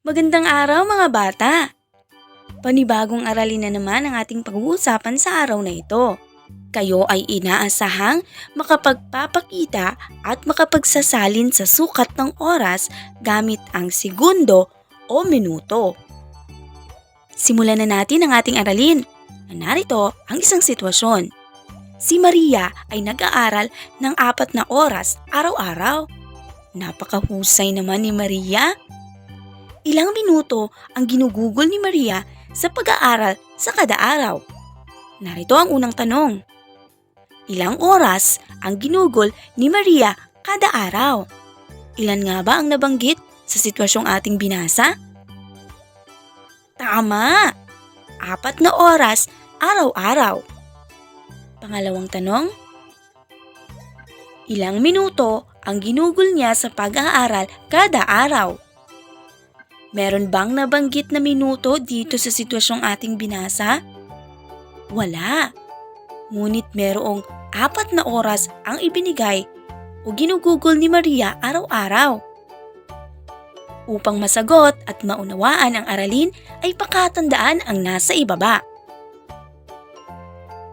Magandang araw mga bata! Panibagong aralin na naman ang ating pag-uusapan sa araw na ito. Kayo ay inaasahang makapagpapakita at makapagsasalin sa sukat ng oras gamit ang segundo o minuto. Simulan na natin ang ating aralin. Narito ang isang sitwasyon. Si Maria ay nag-aaral ng 4 na oras araw-araw. Napakahusay naman ni Maria. Ilang minuto ang ginugugol ni Maria sa pag-aaral sa kada araw? Narito ang unang tanong. Ilang oras ang ginugol ni Maria kada araw? Ilan nga ba ang nabanggit sa sitwasyong ating binasa? Tama! 4 na oras araw-araw. Pangalawang tanong. Ilang minuto ang ginugol niya sa pag-aaral kada araw? Meron bang nabanggit na minuto dito sa sitwasyong ating binasa? Wala. Ngunit merong 4 na oras ang ibinigay o ginugugol ni Maria araw-araw. Upang masagot at maunawaan ang aralin ay pakatandaan ang nasa ibaba.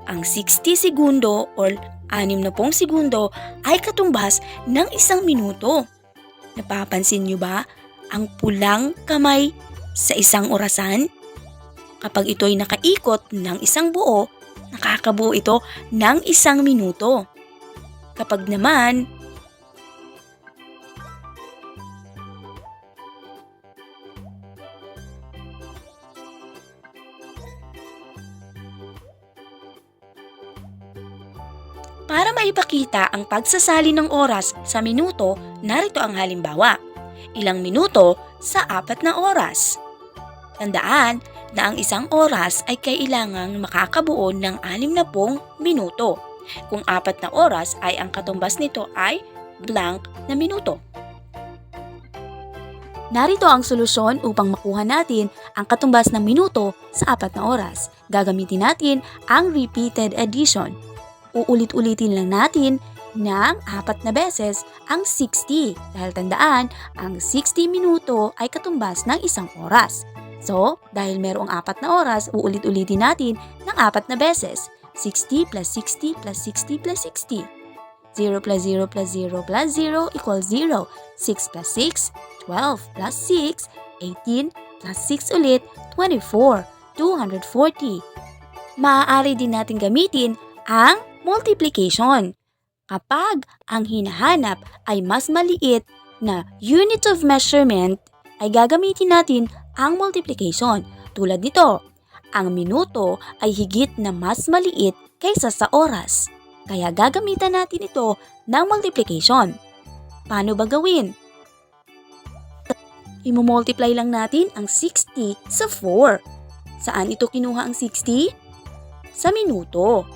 Ang 60 segundo o 60 segundo ay katumbas ng 1 minuto. Napapansin niyo ba ang pulang kamay sa isang orasan? Kapag ito'y nakaikot ng isang buo, nakakabuo ito ng 1 minuto. Kapag naman para maipakita ang pagsasali ng oras sa minuto, narito ang halimbawa. Ilang minuto sa 4 na oras. Tandaan na ang 1 oras ay kailangang makakabuo ng 60 minuto. Kung 4 na oras ay ang katumbas nito ay blank na minuto. Narito ang solusyon upang makuha natin ang katumbas ng minuto sa 4 na oras. Gagamitin natin ang repeated addition. Uulit-ulitin lang natin ng 4 na beses ang 60 dahil tandaan ang 60 minuto ay katumbas ng 1 oras. So, dahil merong 4 na oras, uulit-ulitin natin ng 4 na beses. 60 plus 60 plus 60 plus 60. 0 plus 0 plus 0 plus 0 equals 0. 6 plus 6, 12 plus 6, 18 plus 6 ulit, 24, 240. Maaari din natin gamitin ang multiplication. Kapag ang hinahanap ay mas maliit na unit of measurement, ay gagamitin natin ang multiplication. Tulad nito, ang minuto ay higit na mas maliit kaysa sa oras. Kaya gagamitan natin ito ng multiplication. Paano ba gawin? Imumultiply lang natin ang 60 sa 4. Saan ito kinuha ang 60? Sa minuto.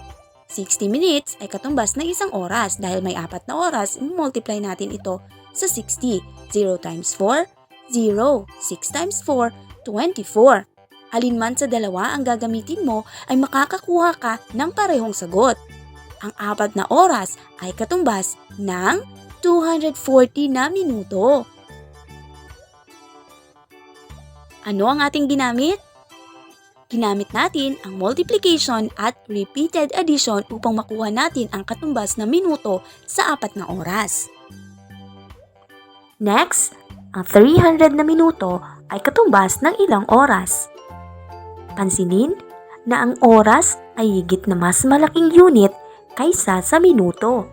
60 minutes ay katumbas ng 1 oras dahil may 4 na oras, i-multiply natin ito sa 60. 0 times 4, 0. 6 times 4, 24. Alinman sa dalawa ang gagamitin mo ay makakakuha ka ng parehong sagot. Ang 4 na oras ay katumbas ng 240 na minuto. Ano ang ating ginamit? Ginamit natin ang multiplication at repeated addition upang makuha natin ang katumbas na minuto sa 4 na oras. Next, ang 300 na minuto ay katumbas ng ilang oras. Pansinin na ang oras ay higit na mas malaking unit kaysa sa minuto.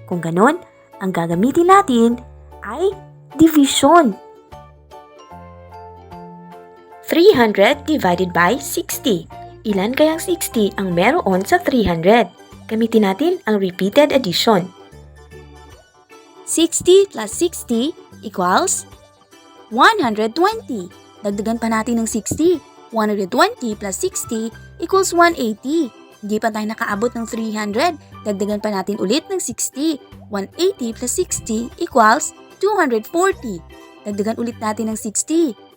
Kung ganon, ang gagamitin natin ay division. 300 divided by 60. Ilan kayang 60 ang meron sa 300? Gamitin natin ang repeated addition. 60 plus 60 equals 120. Dagdagan pa natin ng 60. 120 plus 60 equals 180. Hindi pa tayo nakaabot ng 300. Dagdagan pa natin ulit ng 60. 180 plus 60 equals 240. Dagdagan ulit natin ng 60.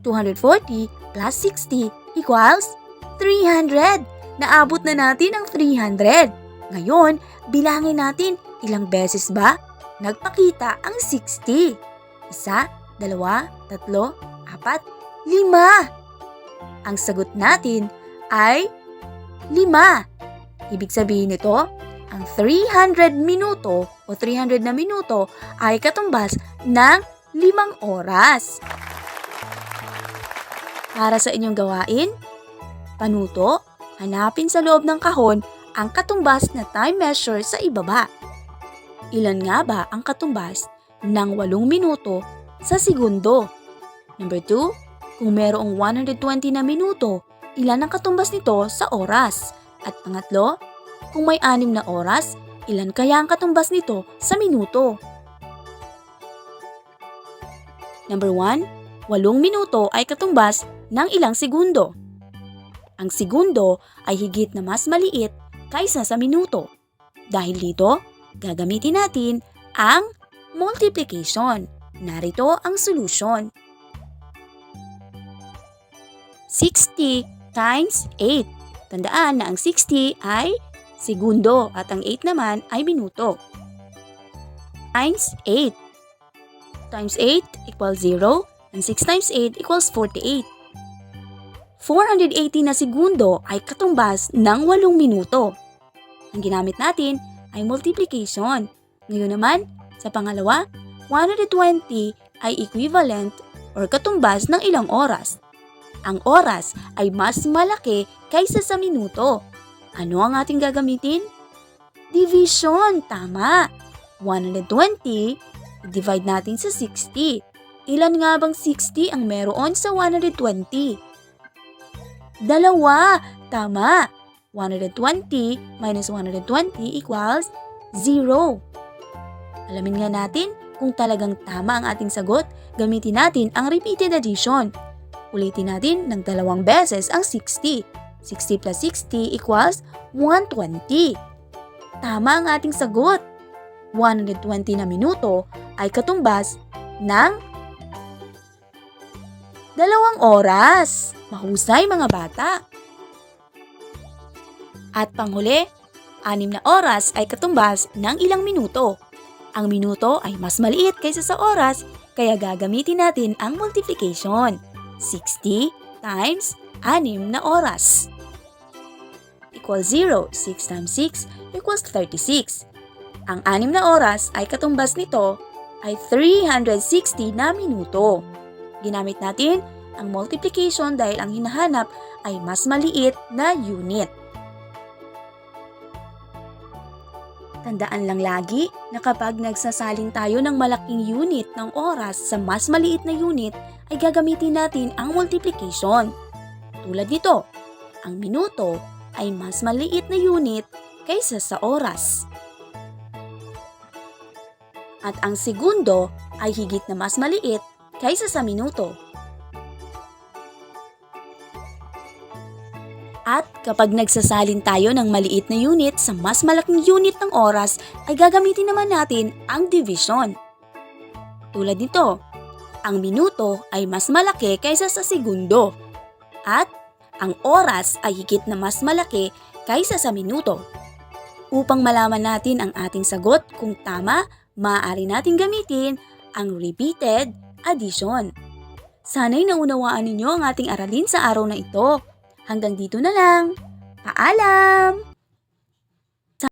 240 plus 60 equals 300. Naabot na natin ang 300. Ngayon, bilangin natin ilang beses ba nagpakita ang 60. 1, 2, 3, 4, 5. Ang sagot natin ay 5. Ibig sabihin nito, ang 300 minuto o 300 na minuto ay katumbas ng 5 oras. Para sa inyong gawain, panuto, hanapin sa loob ng kahon ang katumbas na time measure sa ibaba. Ilan nga ba ang katumbas ng 8 minuto sa segundo? Number 2, kung merong 120 na minuto, ilan ang katumbas nito sa oras? At pangatlo, kung may 6 na oras, ilan kaya ang katumbas nito sa minuto? Number 1, 8 minuto ay katumbas ng ilang segundo. Ang segundo ay higit na mas maliit kaysa sa minuto. Dahil dito, gagamitin natin ang multiplication. Narito ang solusyon. 60 times 8. Tandaan na ang 60 ay segundo at ang 8 naman ay minuto. Times 8. Times 8 equals 0 and 6 times 8 equals 48. 480 na segundo ay katumbas ng 8 minuto. Ang ginamit natin ay multiplication. Ngayon naman, sa pangalawa, 120 ay equivalent or katumbas ng ilang oras. Ang oras ay mas malaki kaysa sa minuto. Ano ang ating gagamitin? Division, tama. 120, divide natin sa 60. Ilan nga bang 60 ang meron sa 120? 2, tama. 120 minus 120 equals 0. Alamin nga natin kung talagang tama ang ating sagot, gamitin natin ang repeated addition. Ulitin natin ng 2 beses ang 60. 60 plus 60 equals 120. Tama ang ating sagot. 120 na minuto ay katumbas ng 2 oras. Mahusay mga bata. At panghuli, 6 na oras ay katumbas ng ilang minuto. Ang minuto ay mas maliit kaysa sa oras, kaya gagamitin natin ang multiplication. 60 times 6 na oras equals 0. 6 times 6 equals 36. Ang 6 na oras ay katumbas nito ay 360 na minuto. Ginamit natin ang multiplication dahil ang hinahanap ay mas maliit na unit. Tandaan lang lagi na kapag nagsasalin tayo ng malaking unit ng oras sa mas maliit na unit, ay gagamitin natin ang multiplication. Tulad nito, ang minuto ay mas maliit na unit kaysa sa oras. At ang segundo ay higit na mas maliit kaysa sa minuto. At kapag nagsasalin tayo ng maliit na unit sa mas malaking unit ng oras, ay gagamitin naman natin ang division. Tulad nito, ang minuto ay mas malaki kaysa sa segundo. At ang oras ay higit na mas malaki kaysa sa minuto. Upang malaman natin ang ating sagot kung tama, maaari natin gamitin ang repeated addition. Sana'y naunawaan ninyo ang ating aralin sa araw na ito. Hanggang dito na lang. Paalam!